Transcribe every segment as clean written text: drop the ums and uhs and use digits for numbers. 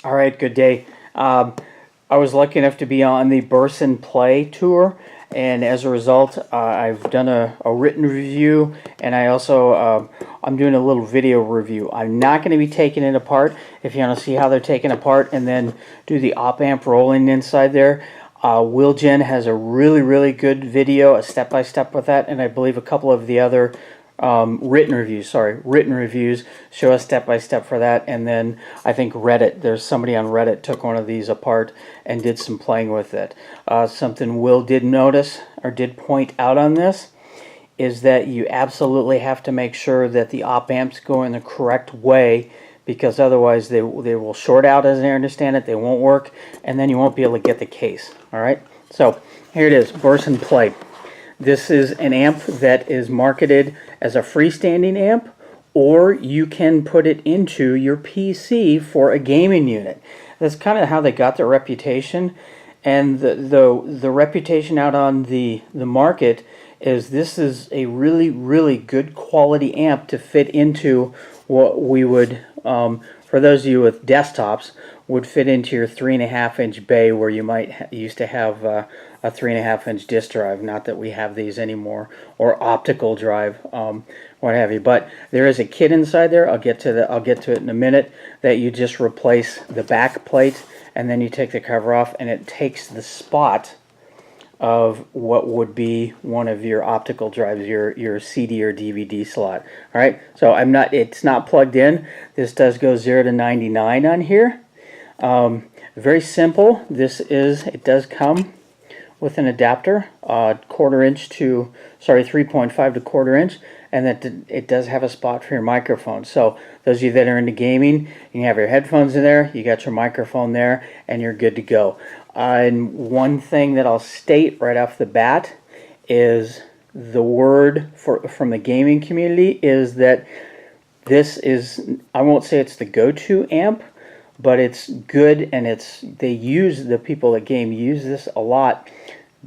All right, good day. I was lucky enough to be on the Burson Play tour, and as a result, I've done a written review, and I also I'm doing a little video review. I'm not going to be taking it apart. If you want to see how they're taken apart, and then do the op amp rolling inside there, Wilgen has a really good video, a step-by-step with that, and I believe a couple of the other written reviews show us step by step for that. And then I think Reddit, there's somebody on Reddit took one of these apart and did some playing with it. Something Will did notice or did point out on this is that you absolutely have to make sure that the op amps go in the correct way, because otherwise they will short out, as I understand it. They won't work, and then you won't be able to get the case. All right, so here it is, Burson Play. This is an amp that is marketed as a freestanding amp, or you can put it into your PC for a gaming unit. That's kind of how they got their reputation, and the reputation out on the market is this is a really good quality amp to fit into what we would, for those of you with desktops, would fit into your 3.5-inch bay, where you might used to have a 3.5-inch disk drive. Not that we have these anymore, or optical drive, what have you. But there is a kit inside there. I'll get to it in a minute. That you just replace the back plate, and then you take the cover off, and it takes the spot of what would be one of your optical drives, your CD or DVD slot. All right. So it's not plugged in. This does go 0 to 99 on here. Very simple. It does come with an adapter, 3.5 to 1/4 inch, and that it does have a spot for your microphone. So those of you that are into gaming, you can have your headphones in there, you got your microphone there, and you're good to go. And one thing that I'll state right off the bat is the word from the gaming community is that this is, I won't say it's the go-to amp, but it's good, and the people that game use this a lot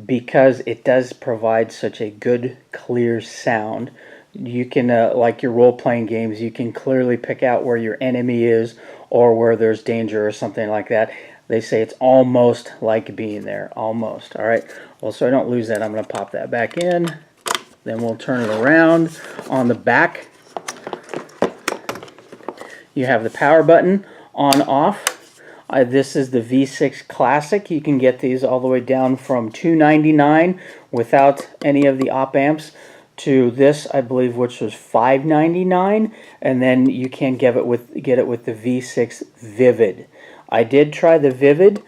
because it does provide such a good, clear sound. You can, like your role-playing games, you can clearly pick out where your enemy is or where there's danger or something like that. They say it's almost like being there, almost. All right, well, so I don't lose that, I'm going to pop that back in. Then we'll turn it around. On the back, you have the power button, on, off. This is the V6 Classic. You can get these all the way down from $299 without any of the op amps to this, I believe, which was $599, and then you can get it with the V6 Vivid. I did try the Vivid.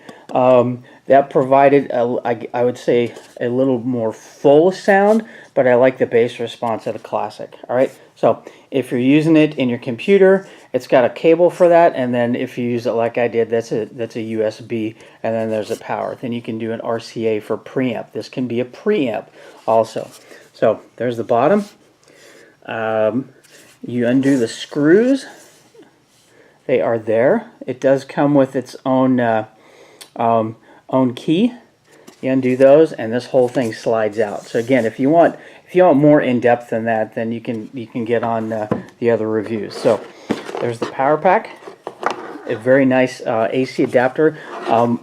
That provided, I would say, a little more full sound, but I like the bass response of the Classic. All right, so if you're using it in your computer, it's got a cable for that, and then if you use it like I did, that's a USB, and then there's a power. Then you can do an RCA for preamp. This can be a preamp also. So there's the bottom. You undo the screws. They are there. It does come with its own key. You undo those, and this whole thing slides out. So again, if you want more in depth than that, then you can get on the other reviews. So there's the power pack. A very nice AC adapter.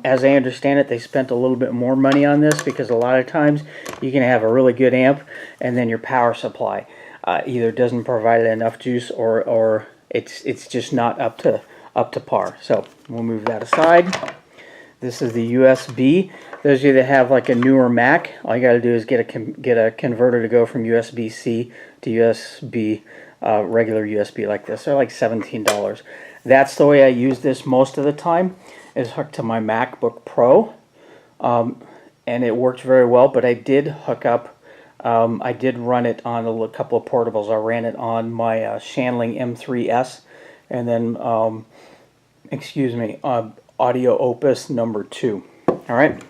As I understand it, they spent a little bit more money on this because a lot of times you can have a really good amp, and then your power supply either doesn't provide enough juice or it's just not up to par. So we'll move that aside. This is the USB. Those of you that have like a newer Mac, all you got to do is get a converter to go from USB-C to USB regular USB like this. They're like $17. That's the way I use this most of the time, is hooked to my MacBook Pro, and it worked very well. But I did hook up. I did run it on a couple of portables. I ran it on my Shanling M3S, and then, excuse me, Audio Opus number 2. All right.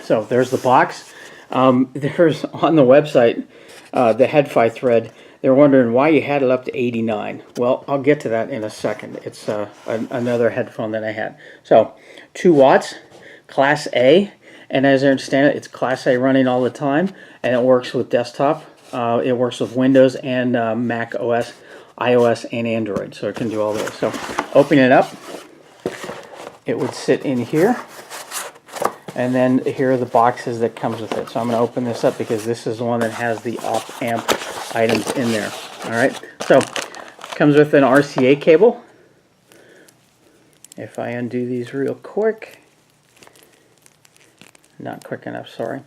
So there's the box. There's on the website the HeadFi thread. They're wondering why you had it up to 89. Well, I'll get to that in a second. It's another headphone that I had. So 2 watts, Class A. And as I understand it, it's Class A running all the time, and it works with desktop. It works with Windows and Mac OS, iOS, and Android, so it can do all those. So open it up. it would sit in here. And then here are the boxes that comes with it. So I'm going to open this up because this is the one that has the op amp items in there. All right. So it comes with an RCA cable. If I undo these real quick, not quick enough, sorry.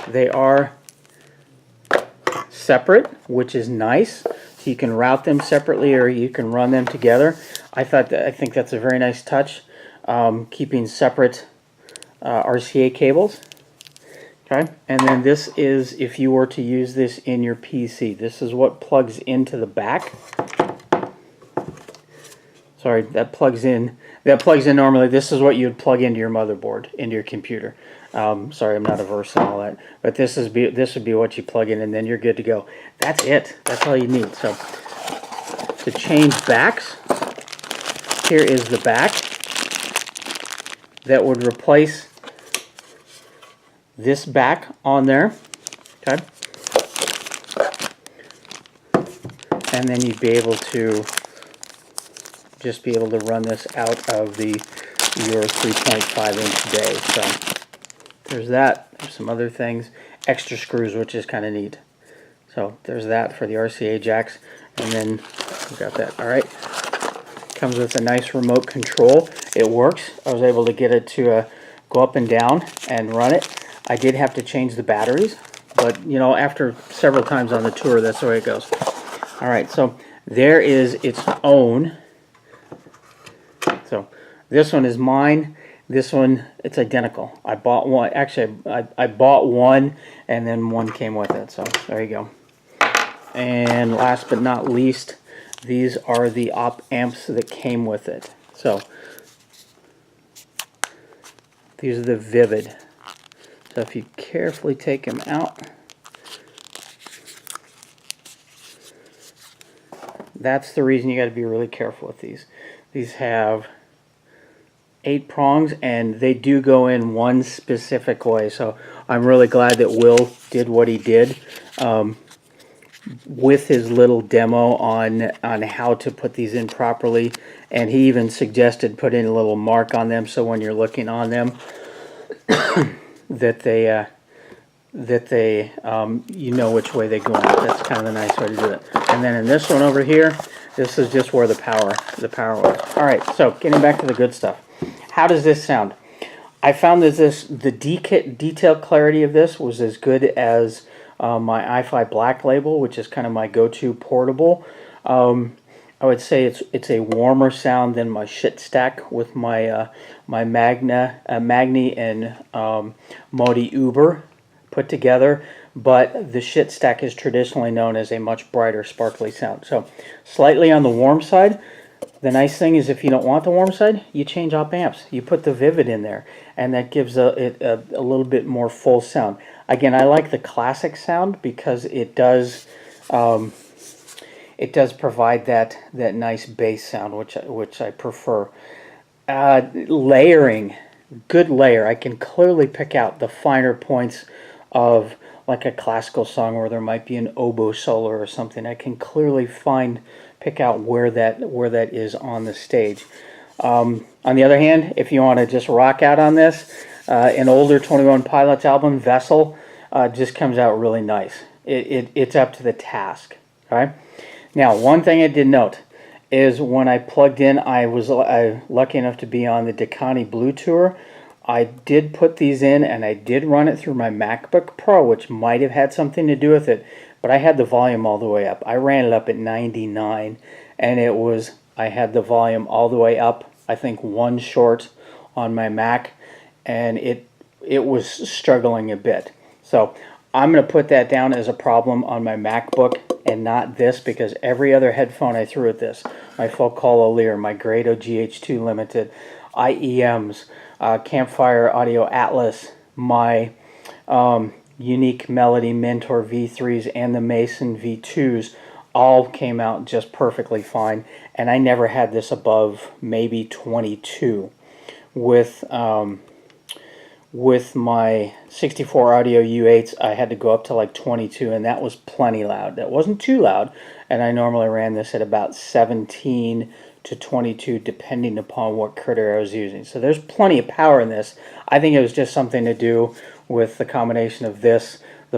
They are separate, which is nice. So you can route them separately or you can run them together. I think that's a very nice touch, keeping separate RCA cables. Okay, and then this is if you were to use this in your PC. This is what plugs into the back. Sorry, that plugs in. That plugs in normally. This is what you'd plug into your motherboard, into your computer. Sorry, I'm not averse to all that, but this would be what you plug in, and then you're good to go. That's it. That's all you need. So to change backs, here is the back that would replace this back on there. Okay, and then you'd be able to just be able to run this out of your 3.5 inch bay. So there's that. There's some other things, extra screws, which is kind of neat. So there's that for the RCA jacks, and then we got that. All right, comes with a nice remote control. It works. I was able to get it to go up and down and run it. I did have to change the batteries, but you know, after several times on the tour, that's the way it goes. All right, so there is its own. So this one is mine. This one, it's identical. I bought one. Actually, I bought one, and then one came with it. So there you go. And last but not least, these are the op amps that came with it. So these are the Vivid. So if you carefully take them out, that's the reason you got to be really careful with these. These have 8 prongs, and they do go in one specific way. So I'm really glad that Will did what he did with his little demo on how to put these in properly, and he even suggested putting a little mark on them so when you're looking on them that they you know which way they go in. That's kind of a nice way to do it. And then in this one over here, this is just where the power was. All right, so getting back to the good stuff. How does this sound? I found that the detail clarity of this was as good as my iFi Black Label, which is kind of my go-to portable. I would say it's a warmer sound than my shit stack with my my Magni and Modi Uber put together, but the shit stack is traditionally known as a much brighter, sparkly sound. So slightly on the warm side. The nice thing is if you don't want the warm side, you change op amps. You put the Vivid in there, and that gives it a little bit more full sound. Again, I like the classic sound because it does provide that nice bass sound, which I prefer. Layering, good layer. I can clearly pick out the finer points of like a classical song where there might be an oboe solo or something. I can clearly pick out where that is on the stage. On the other hand, if you want to just rock out on this, an older 21 Pilots album, Vessel, just comes out really nice. It's up to the task. Okay. Now, one thing I did note is when I plugged in, I was lucky enough to be on the Dakani Blue Tour. I did put these in, and I did run it through my MacBook Pro, which might have had something to do with it. But I had the volume all the way up. I ran it up at 99, and I had the volume all the way up, I think one short on my Mac, and it was struggling a bit. So I'm going to put that down as a problem on my MacBook and not this, because every other headphone I threw at this, my Focal Lear, my Grado GH2 Limited, IEMs, Campfire Audio Atlas, my Unique Melody Mentor V3s, and the Mason V2s all came out just perfectly fine, and I never had this above maybe 22 with with my 64 audio U8s, I had to go up to like 22, and that was plenty loud. That wasn't too loud, and I normally ran this at about 17 to 22, depending upon what critter I was using. So there's plenty of power in this. I think it was just something to do with the combination of this, the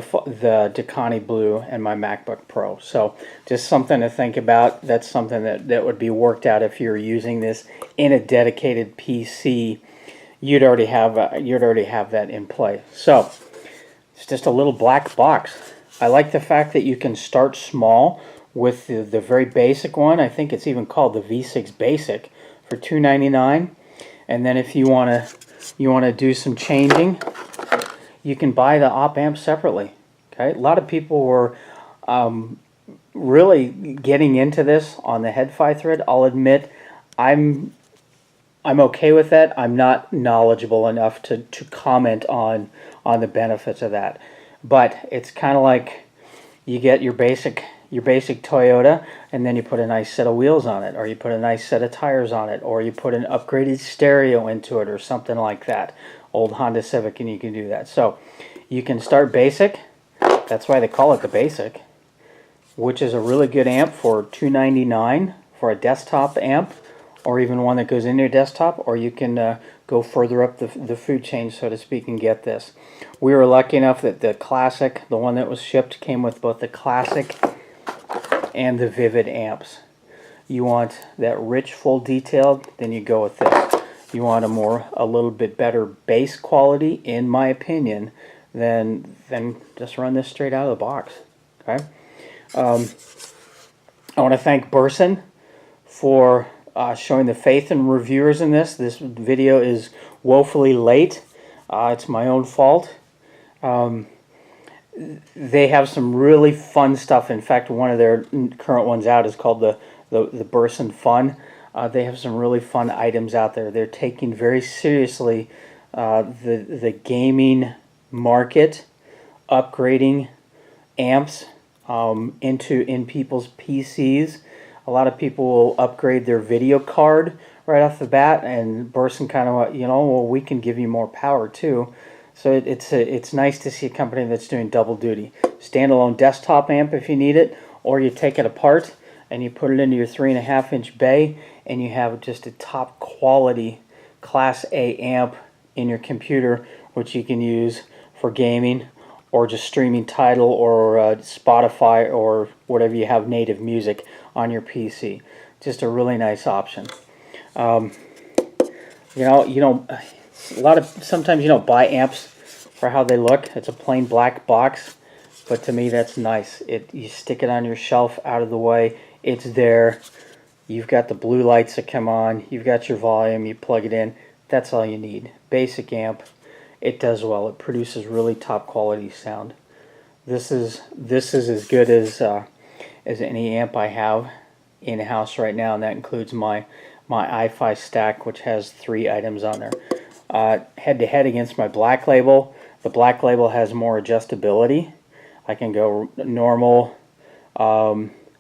Dakani Blue, and my MacBook Pro. So just something to think about. That's something that would be worked out if you're using this in a dedicated PC. You'd already have that in play. So it's just a little black box. I like the fact that you can start small with the very basic one. I think it's even called the V6 Basic for $299. And then if you want to do some changing, you can buy the op amp separately. Okay, a lot of people were really getting into this on the head-fi thread. I'll admit, I'm okay with that. I'm not knowledgeable enough to comment on the benefits of that. But it's kind of like you get your basic Toyota, and then you put a nice set of wheels on it, or you put a nice set of tires on it, or you put an upgraded stereo into it, or something like that. Old Honda Civic, and you can do that. So you can start basic. That's why they call it the Basic, which is a really good amp for $299 for a desktop amp, or even one that goes in your desktop, or you can go further up the food chain, so to speak, and get this. We were lucky enough that the Classic, the one that was shipped, came with both the Classic and the Vivid amps. You want that rich, full detail, then you go with this. You want a little bit better bass quality, in my opinion, then just run this straight out of the box. Okay. I want to thank Burson for showing the faith in reviewers in this. This video is woefully late. It's my own fault. They have some really fun stuff. In fact, one of their current ones out is called the Burson Fun. They have some really fun items out there. They're taking very seriously the gaming market, upgrading amps in people's PCs. A lot of people will upgrade their video card right off the bat, and Burson kind of, well, we can give you more power too. So it's nice to see a company that's doing double duty. Standalone desktop amp if you need it, or you take it apart and you put it into your 3.5-inch bay, and you have just a top quality Class A amp in your computer, which you can use for gaming or just streaming Tidal or Spotify or whatever you have native music on your PC. Just a really nice option. Sometimes you don't buy amps for how they look. It's a plain black box, but to me that's nice. You stick it on your shelf out of the way. It's there. You've got the blue lights that come on. You've got your volume. You plug it in. That's all you need. Basic amp. It does well. It produces really top quality sound. This is as good as any amp I have in house right now, and that includes my i5 stack, which has 3 items on there. Head to head against my Black Label. The Black Label has more adjustability. I can go normal,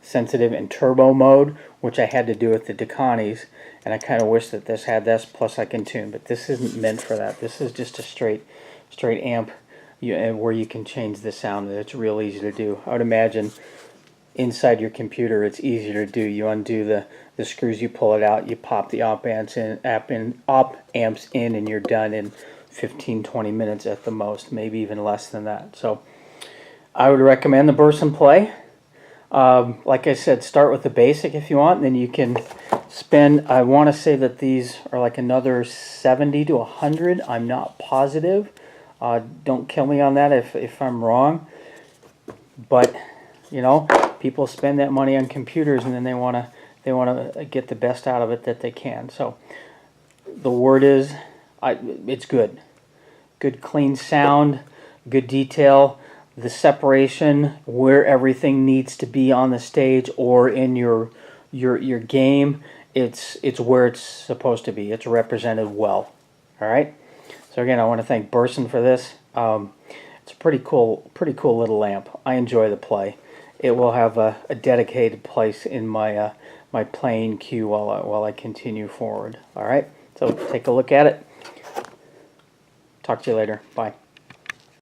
sensitive, and turbo mode, which I had to do with the Dakani's, and I kind of wish that this had this, plus I can tune, but this isn't meant for that. This is just a straight amp where you can change the sound. It's real easy to do. I would imagine inside your computer it's easier to do. You undo the screws, you pull it out, you pop the op amps in, and you're done in 15-20 minutes at the most, maybe even less than that. So I would recommend the Burson Play. Like I said, start with the basic if you want, and then you can spend, I want to say that these are like another 70 to 100. I'm not positive. Don't kill me on that if I'm wrong. But people spend that money on computers, and then they want to get the best out of it that they can. So the word is, it's good. Good clean sound, good detail. The separation where everything needs to be on the stage or in your game, it's where it's supposed to be. It's represented well. All right. So again, I want to thank Burson for this. It's a pretty cool little lamp. I enjoy the play. It will have a dedicated place in my my playing queue while I continue forward. All right. So take a look at it. Talk to you later. Bye.